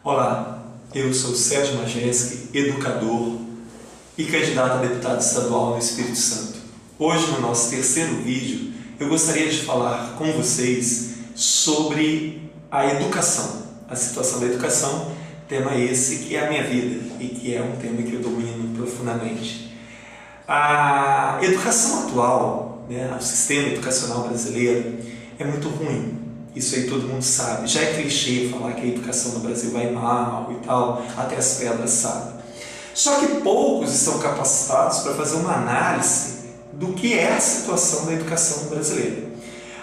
Olá, eu sou Sérgio Majeski, educador e candidato a deputado estadual no Espírito Santo. Hoje, no nosso terceiro vídeo, eu gostaria de falar com vocês sobre a educação, a situação da educação, tema esse que é a minha vida e que é um tema que eu domino profundamente. A educação atual, o sistema educacional brasileiro é muito ruim. Isso aí todo mundo sabe. Já é clichê falar que a educação no Brasil vai mal e tal, até as pedras sabem. Só que poucos estão capacitados para fazer uma análise do que é a situação da educação brasileira.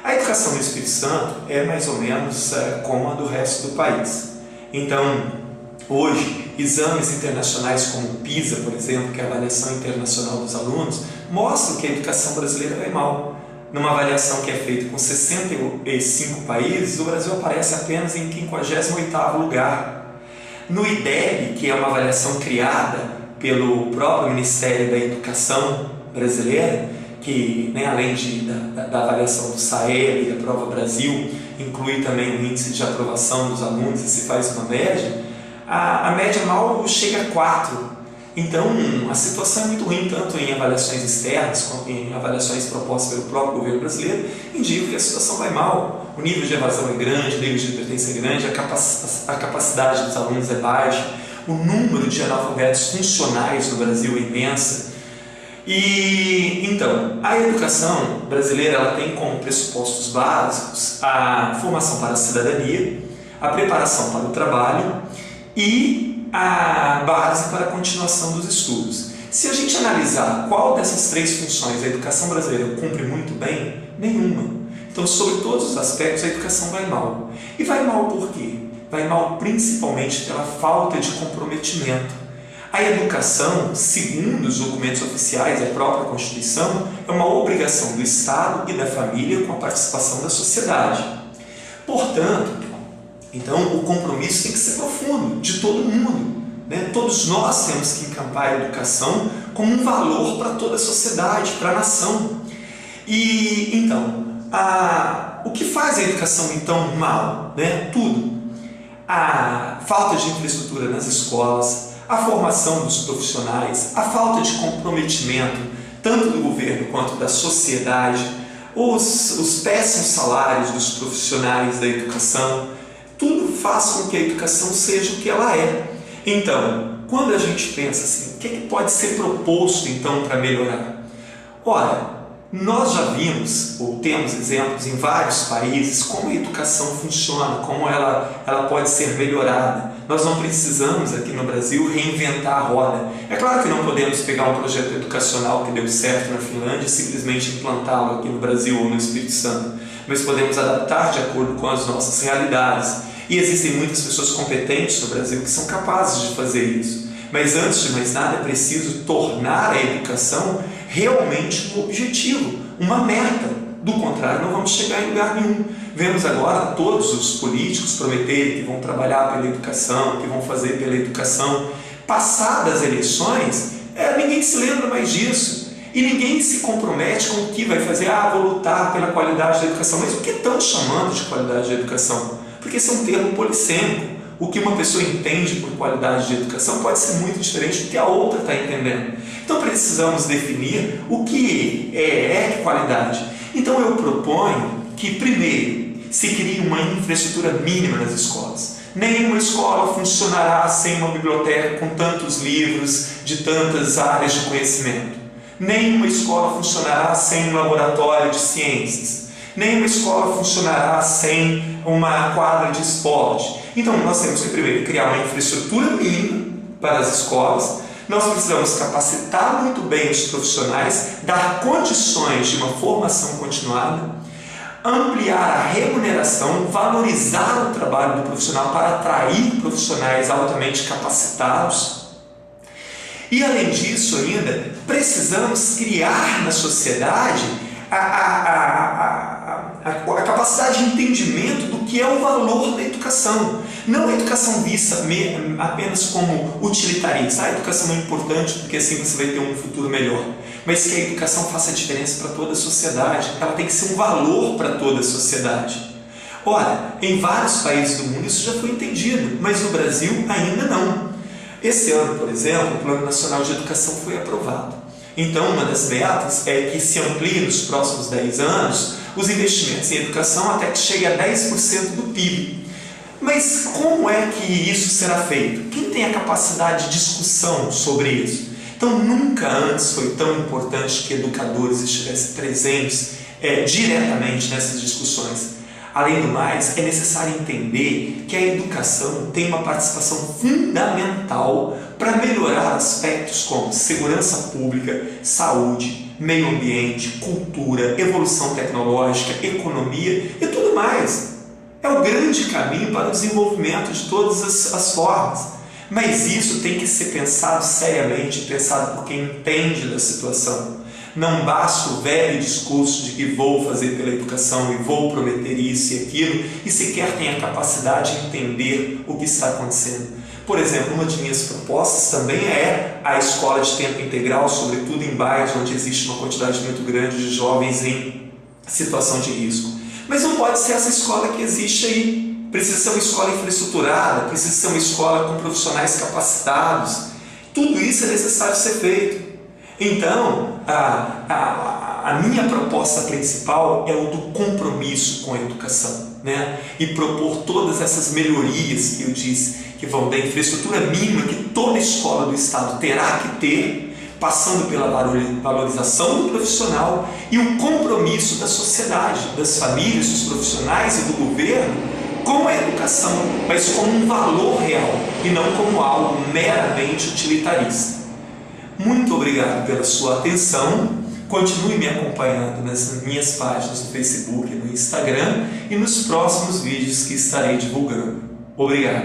A educação no Espírito Santo é mais ou menos como a do resto do país. Então, hoje, exames internacionais como o PISA, por exemplo, que é a avaliação internacional dos alunos, mostram que a educação brasileira vai mal. Numa avaliação que é feita com 65 países, o Brasil aparece apenas em 58º lugar. No IDEB, que é uma avaliação criada pelo próprio Ministério da Educação brasileira, que além da avaliação do SAEB e da Prova Brasil, inclui também o índice de aprovação dos alunos e se faz uma média, a média mal chega a 4. Então, a situação é muito ruim, tanto em avaliações externas, quanto em avaliações propostas pelo próprio governo brasileiro, indicam que a situação vai mal. O nível de evasão é grande, o nível de pertença é grande, a capacidade dos alunos é baixa, o número de analfabetos funcionais no Brasil é imensa. E, então, a educação brasileira ela tem como pressupostos básicos a formação para a cidadania, a preparação para o trabalho e a base para a continuação dos estudos. Se a gente analisar qual dessas três funções a educação brasileira cumpre muito bem, nenhuma. Então, sobre todos os aspectos, a educação vai mal. E vai mal por quê? Vai mal principalmente pela falta de comprometimento. A educação, segundo os documentos oficiais e a própria Constituição, é uma obrigação do Estado e da família com a participação da sociedade. Portanto, então, o compromisso tem que ser profundo, de todo mundo. Todos nós temos que encampar a educação como um valor para toda a sociedade, para a nação. E, então, o que faz a educação, então, mal? Tudo. A falta de infraestrutura nas escolas, a formação dos profissionais, a falta de comprometimento, tanto do governo quanto da sociedade, os péssimos salários dos profissionais da educação, tudo faz com que a educação seja o que ela é. Então, quando a gente pensa assim, o que pode ser proposto então para melhorar? Ora, nós já vimos, ou temos exemplos em vários países, como a educação funciona, como ela pode ser melhorada. Nós não precisamos aqui no Brasil reinventar a roda. É claro que não podemos pegar um projeto educacional que deu certo na Finlândia e simplesmente implantá-lo aqui no Brasil ou no Espírito Santo, mas podemos adaptar de acordo com as nossas realidades. E existem muitas pessoas competentes no Brasil que são capazes de fazer isso. Mas antes de mais nada é preciso tornar a educação realmente um objetivo, uma meta. Do contrário, não vamos chegar em lugar nenhum. Vemos agora todos os políticos prometerem que vão trabalhar pela educação, que vão fazer pela educação. Passadas as eleições, ninguém se lembra mais disso. E ninguém se compromete com o que vai fazer. Vou lutar pela qualidade da educação. Mas o que estão chamando de qualidade da educação? Porque esse é um termo polissêmico. O que uma pessoa entende por qualidade de educação pode ser muito diferente do que a outra está entendendo. Então precisamos definir o que é qualidade. Então eu proponho que primeiro se crie uma infraestrutura mínima nas escolas. Nenhuma escola funcionará sem uma biblioteca com tantos livros de tantas áreas de conhecimento. Nenhuma escola funcionará sem um laboratório de ciências. Nenhuma escola funcionará sem uma quadra de esporte. Então, nós temos que primeiro criar uma infraestrutura mínima para as escolas. Nós precisamos capacitar muito bem os profissionais, dar condições de uma formação continuada, ampliar a remuneração, valorizar o trabalho do profissional para atrair profissionais altamente capacitados. E, além disso, ainda, precisamos criar na sociedade a capacidade de entendimento do que é o valor da educação. Não a educação vista apenas como utilitarista. A educação é importante porque assim você vai ter um futuro melhor. Mas que a educação faça diferença para toda a sociedade. Ela tem que ser um valor para toda a sociedade. Ora, em vários países do mundo isso já foi entendido, mas no Brasil ainda não. Esse ano, por exemplo, o Plano Nacional de Educação foi aprovado. Então, uma das metas é que se amplie nos próximos 10 anos os investimentos em educação até que chegue a 10% do PIB. Mas como é que isso será feito? Quem tem a capacidade de discussão sobre isso? Então, nunca antes foi tão importante que educadores estivessem presentes diretamente nessas discussões. Além do mais, é necessário entender que a educação tem uma participação fundamental para melhorar aspectos como segurança pública, saúde, meio ambiente, cultura, evolução tecnológica, economia e tudo mais. É o grande caminho para o desenvolvimento de todas as formas. Mas isso tem que ser pensado seriamente, pensado por quem entende da situação. Não basta o velho discurso de que vou fazer pela educação e vou prometer isso e aquilo e sequer tem a capacidade de entender o que está acontecendo. Por exemplo, uma de minhas propostas também é a escola de tempo integral, sobretudo em bairros onde existe uma quantidade muito grande de jovens em situação de risco. Mas não pode ser essa escola que existe aí. Precisa ser uma escola infraestruturada, precisa ser uma escola com profissionais capacitados. Tudo isso é necessário ser feito. Então, a minha proposta principal é o do compromisso com a educação, né? E propor todas essas melhorias que eu disse, que vão da infraestrutura mínima que toda escola do Estado terá que ter, passando pela valorização do profissional e o compromisso da sociedade, das famílias, dos profissionais e do governo com a educação, mas como um valor real e não como algo meramente utilitarista. Muito obrigado pela sua atenção. Continue me acompanhando nas minhas páginas no Facebook e no Instagram e nos próximos vídeos que estarei divulgando. Obrigado.